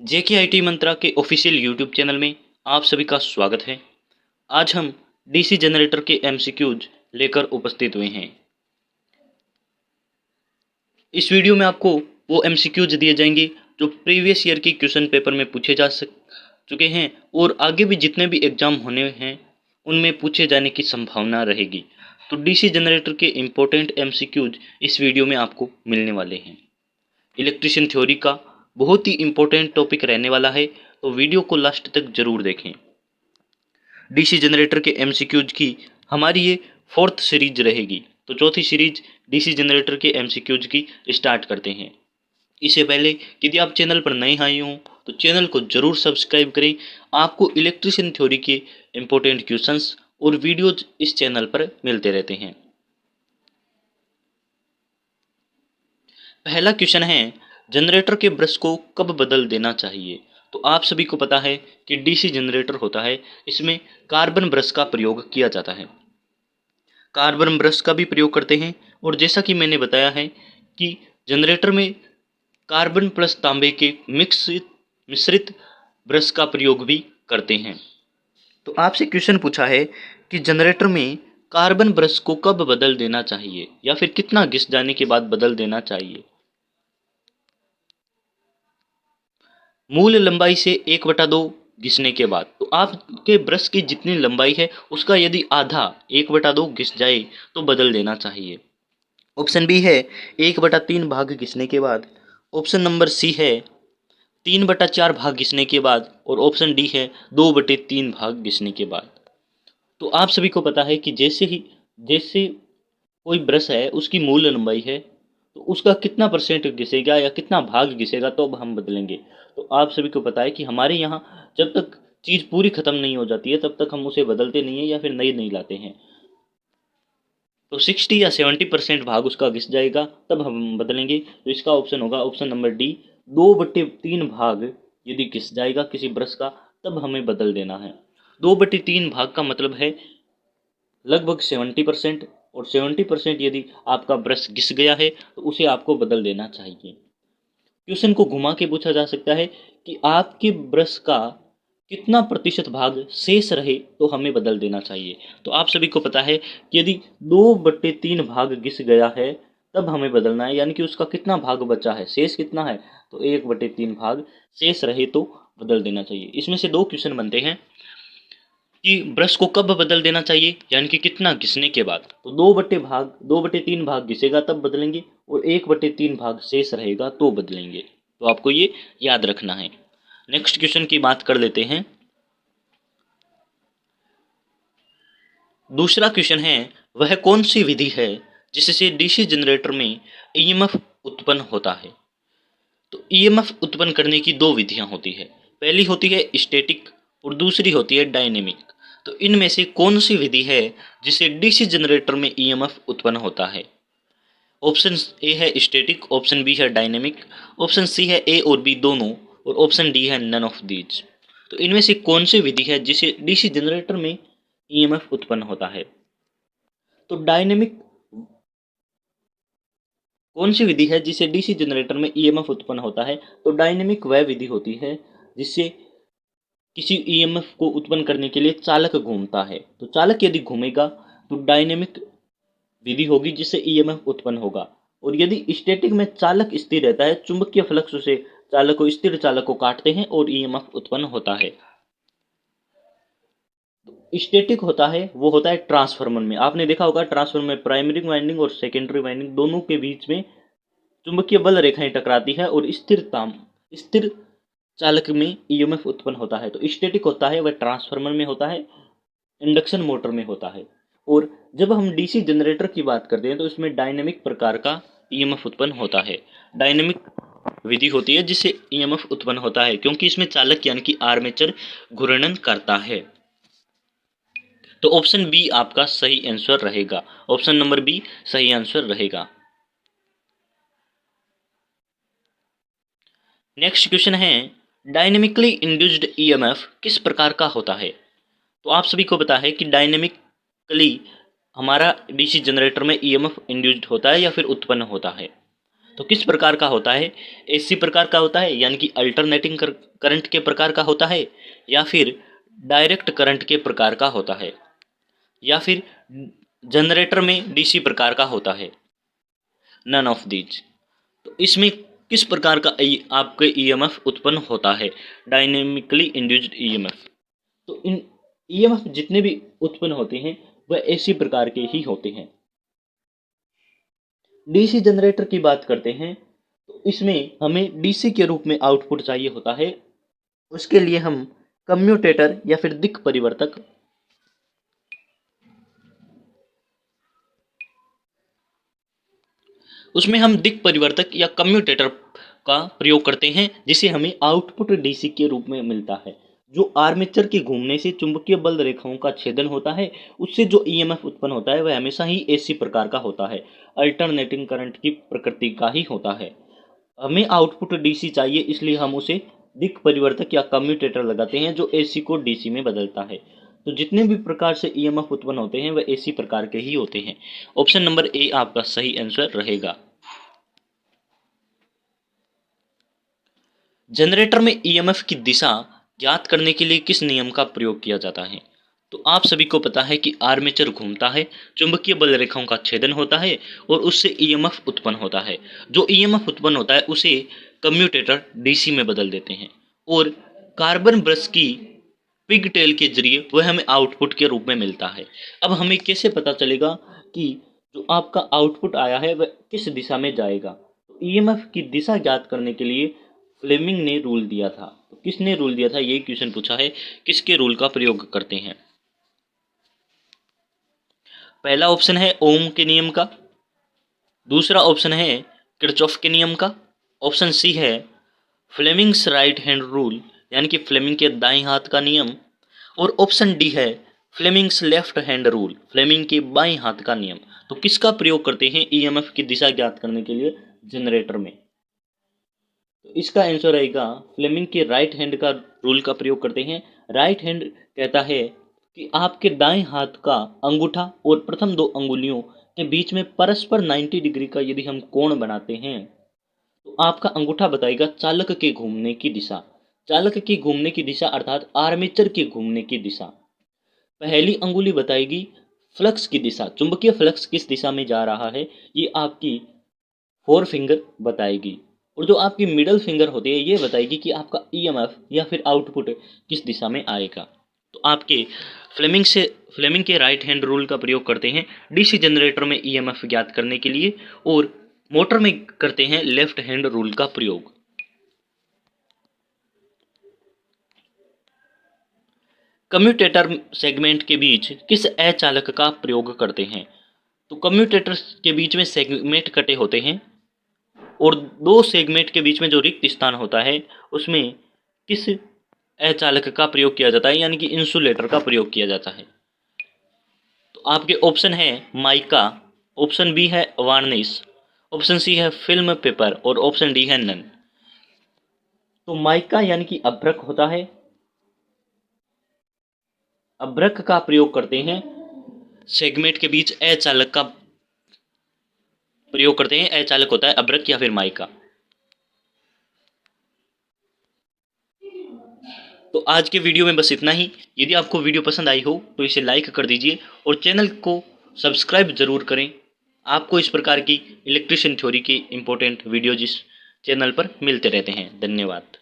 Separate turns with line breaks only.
JKIT मंत्रा के official YouTube channel में आप सभी का स्वागत है। आज हम डीसी जनरेटर के एमसीक्यूज लेकर उपस्थित हुए हैं। इस वीडियो में आपको वो एमसीक्यूज दिए जाएंगे जो प्रीवियस ईयर के क्वेश्चन पेपर में पूछे जा चुके हैं और आगे भी जितने भी एग्जाम होने हैं उनमें पूछे जाने की संभावना रहेगी। तो डीसी जनरेटर के इम्पोर्टेंट एमसीक्यूज इस वीडियो में आपको मिलने वाले हैं। इलेक्ट्रिशियन थ्योरी का बहुत ही इम्पोर्टेंट टॉपिक रहने वाला है, तो वीडियो को लास्ट तक जरूर देखें। डीसी जनरेटर के एमसीक्यूज की हमारी ये 4th सीरीज रहेगी, तो चौथी सीरीज डीसी जनरेटर के एमसीक्यूज की स्टार्ट करते हैं। इससे पहले यदि आप चैनल पर नए आए हों तो चैनल को जरूर सब्सक्राइब करें। आपको इलेक्ट्रिशियन थ्योरी के इम्पोर्टेंट क्वेश्चंस और वीडियोज इस चैनल पर मिलते रहते हैं। पहला क्वेश्चन है, जनरेटर के ब्रश को कब बदल देना चाहिए। तो आप सभी को पता है कि डीसी जनरेटर होता है, इसमें कार्बन ब्रश का प्रयोग किया जाता है। कार्बन ब्रश का भी प्रयोग करते हैं और जैसा कि मैंने बताया है कि जनरेटर में कार्बन प्लस तांबे के मिश्रित ब्रश का प्रयोग भी करते हैं। तो आपसे क्वेश्चन पूछा है कि जनरेटर में कार्बन ब्रश को कब बदल देना चाहिए या फिर कितना घिस जाने के बाद बदल देना चाहिए। मूल लंबाई से 1/2 घिसने के बाद। तो आपके ब्रश की जितनी लंबाई है उसका यदि आधा 1/2 घिस जाए तो बदल देना चाहिए। ऑप्शन बी है 1/3 भाग घिसने के बाद। ऑप्शन नंबर सी है 3/4 भाग घिसने के बाद और ऑप्शन डी है 2/3 भाग घिसने के बाद। तो आप सभी को पता है कि जैसे कोई ब्रश है उसकी मूल लंबाई है तो उसका कितना परसेंट घिसेगा या कितना भाग घिसेगा तो अब हम बदलेंगे। तो आप सभी को पता है कि हमारे यहाँ जब तक चीज़ पूरी ख़त्म नहीं हो जाती है तब तक हम उसे बदलते नहीं है या फिर नई नहीं लाते हैं। तो 60 या 70% भाग उसका घिस जाएगा तब हम बदलेंगे। तो इसका ऑप्शन होगा ऑप्शन नंबर डी, 2/3 भाग यदि घिस जाएगा किसी ब्रश का तब हमें बदल देना है। 2/3 भाग का मतलब है लगभग 70%, और 70% यदि आपका ब्रश घिस गया है तो उसे आपको बदल देना चाहिए। क्वेश्चन को घुमा के पूछा जा सकता है कि आपके ब्रश का कितना प्रतिशत भाग शेष रहे तो हमें बदल देना चाहिए। तो आप सभी को पता है कि यदि 2/3 भाग घिस गया है तब हमें बदलना है, यानी कि उसका कितना भाग बचा है, शेष कितना है, तो 1/3 भाग शेष रहे तो बदल देना चाहिए। इसमें से दो क्वेश्चन बनते हैं कि ब्रश को कब बदल देना चाहिए, यानी कि कितना घिसने के बाद। तो 2/3 भाग घिसेगा तब बदलेंगे और 1/3 भाग शेष रहेगा तो बदलेंगे। तो आपको ये याद रखना है। नेक्स्ट क्वेश्चन की बात कर लेते हैं। दूसरा क्वेश्चन है, वह कौन सी विधि है जिससे डीसी जनरेटर में ईएमएफ उत्पन्न होता है। तो ईएमएफ उत्पन्न करने की दो विधियां होती है, पहली होती है स्टैटिक और दूसरी होती है डायनेमिक। तो इनमें से कौन सी विधि है जिससे डीसी जनरेटर में ईएमएफ उत्पन्न होता है। ऑप्शन ए है स्टैटिक, ऑप्शन बी है डायनेमिक, ऑप्शन सी है ए और बी दोनों, और ऑप्शन डी है नन ऑफ दीज। तो इनमें से कौन सी विधि है जिससे डीसी जनरेटर में ईएमएफ उत्पन्न होता है। तो डायनेमिक कौन सी विधि है जिससे डीसी जनरेटर में ईएमएफ उत्पन्न होता है। तो डायनेमिक वह विधि होती है जिससे किसी ईएमएफ को उत्पन्न करने के लिए चालक घूमता है। तो चालक यदि घूमेगा तो डायनेमिक विधि होगी जिससे ईएमएफ उत्पन्न होगा। और यदि स्टैटिक में चालक स्थिर रहता है, चुंबकीय फ्लक्स से चालक को स्थिर चालक को काटते हैं और ईएमएफ उत्पन्न होता है। स्टैटिक होता है वो होता है ट्रांसफार्मर में। आपने देखा होगा ट्रांसफार्मर में प्राइमरी वाइंडिंग और सेकेंडरी वाइंडिंग दोनों के बीच में चुंबकीय बल रेखाएं टकराती है और स्थिर चालक में ईएमएफ उत्पन्न होता है। तो स्टैटिक होता है वह ट्रांसफार्मर में होता है, इंडक्शन मोटर में होता है। और जब हम डीसी जनरेटर की बात करते हैं तो इसमें डायनेमिक प्रकार का ईएमएफ उत्पन्न होता है। डायनेमिक विधि होती है जिससे ईएमएफ उत्पन्न होता है क्योंकि इसमें चालक यानी कि आर्मेचर घूर्णन करता है। तो ऑप्शन बी आपका सही आंसर रहेगा। ऑप्शन नंबर बी सही आंसर रहेगा। नेक्स्ट क्वेश्चन है, डायनेमिकली इंड्यूस्ड ईएमएफ किस प्रकार का होता है। तो आप सभी को पता है कि डायनेमिकली हमारा डीसी जनरेटर में ईएमएफ इंड्यूस्ड होता है या फिर उत्पन्न होता है। तो किस प्रकार का होता है? एसी प्रकार का होता है, यानी कि अल्टरनेटिंग करंट के प्रकार का होता है, या फिर डायरेक्ट करंट के प्रकार का होता है, या फिर जनरेटर में डीसी प्रकार का होता है? None of these. तो इसमें किस प्रकार का आपके ईएमएफ उत्पन्न होता है? Dynamically induced EMF. तो इन ईएमएफ जितने भी उत्पन्न होते हैं वह एसी प्रकार के ही होते हैं। डीसी जनरेटर की बात करते हैं तो इसमें हमें डीसी के रूप में आउटपुट चाहिए होता है। उसके लिए हम कम्यूटेटर या फिर दिक् परिवर्तक उसमें हम दिक् परिवर्तक या कम्यूटेटर का प्रयोग करते हैं, जिसे हमें आउटपुट डीसी के रूप में मिलता है। जो आर्मेचर के घूमने से चुंबकीय बल रेखाओं का छेदन होता है, उससे जो ईएमएफ उत्पन्न होता है वह हमेशा ही एसी प्रकार का होता है, अल्टरनेटिंग करंट की प्रकृति का ही होता है। हमें आउटपुट डीसी चाहिए, इसलिए हम उसे दिक् परिवर्तक या कम्यूटेटर लगाते हैं जो एसी को डीसी में बदलता है। तो जितने भी प्रकार से ईएमएफ उत्पन्न होते हैं वह एसी प्रकार के ही होते हैं। ऑप्शन नंबर ए आपका सही आंसर रहेगा। जनरेटर में ईएमएफ की दिशा ज्ञात करने के लिए किस नियम का प्रयोग किया जाता है? तो आप सभी को पता है कि आर्मेचर घूमता है, चुंबकीय बल रेखाओं का छेदन होता है और उससे ईएमएफ उत्पन्न होता है। जो ईएमएफ उत्पन्न होता है उसे कम्यूटेटर डीसी में बदल देते हैं और कार्बन ब्रश की पिग टेल के जरिए वह हमें आउटपुट के रूप में मिलता है। अब हमें कैसे पता चलेगा कि जो आपका आउटपुट आया है वह किस दिशा में जाएगा? तो ईएमएफ की दिशा ज्ञात करने के लिए फ्लेमिंग ने रूल दिया था। तो किसने रूल दिया था, ये क्वेश्चन पूछा है। किसके रूल का प्रयोग करते हैं? पहला ऑप्शन है ओम के नियम का, दूसरा ऑप्शन है किरचॉफ के नियम का, ऑप्शन सी है फ्लेमिंग्स राइट हैंड रूल यानी कि फ्लेमिंग के दाएं हाथ का नियम, और ऑप्शन डी है Fleming's left hand rule, Fleming के बाएं हाथ का नियम। तो किसका प्रयोग करते हैं ईएमएफ की दिशा ज्ञात करने के लिए जनरेटर में? तो इसका आंसर रहेगा फ्लेमिंग के राइट हैंड का रूल का प्रयोग करते हैं। राइट हैंड कहता है कि आपके दाएं हाथ का अंगूठा और प्रथम दो अंगुलियों के बीच में परस्पर 90 डिग्री का यदि हम कोण बनाते हैं तो आपका अंगूठा बताएगा चालक के घूमने की दिशा। चालक के घूमने की दिशा अर्थात आर्मेचर के घूमने की दिशा। पहली अंगुली बताएगी फ्लक्स की दिशा, चुंबकीय फ्लक्स किस दिशा में जा रहा है, ये आपकी फोर फिंगर बताएगी। और जो आपकी मिडल फिंगर होती है ये बताएगी कि आपका ईएमएफ या फिर आउटपुट किस दिशा में आएगा। तो आपके फ्लेमिंग के राइट हैंड रूल का प्रयोग करते हैं डीसी जनरेटर में ईएमएफ ज्ञात करने के लिए, और मोटर में करते हैं लेफ्ट हैंड रूल का प्रयोग। कम्यूटेटर सेगमेंट के बीच किस अचालक का प्रयोग करते हैं? तो कम्यूटेटर के बीच में सेगमेंट कटे होते हैं और दो सेगमेंट के बीच में जो रिक्त स्थान होता है उसमें किस अचालक का प्रयोग किया जाता है, यानी कि इंसुलेटर का प्रयोग किया जाता है? तो आपके ऑप्शन है माइका, ऑप्शन बी है वार्निश, ऑप्शन सी है फिल्म पेपर और ऑप्शन डी है नन। तो माइका यानी कि अभ्रक होता है, अभ्रक का प्रयोग करते हैं सेगमेंट के बीच अचालक का प्रयोग करते हैं। अचालक होता है अभ्रक या फिर माइका। तो आज के वीडियो में बस इतना ही। यदि आपको वीडियो पसंद आई हो तो इसे लाइक कर दीजिए और चैनल को सब्सक्राइब जरूर करें। आपको इस प्रकार की इलेक्ट्रिशियन थ्योरी के इंपॉर्टेंट वीडियो जिस चैनल पर मिलते रहते हैं। धन्यवाद।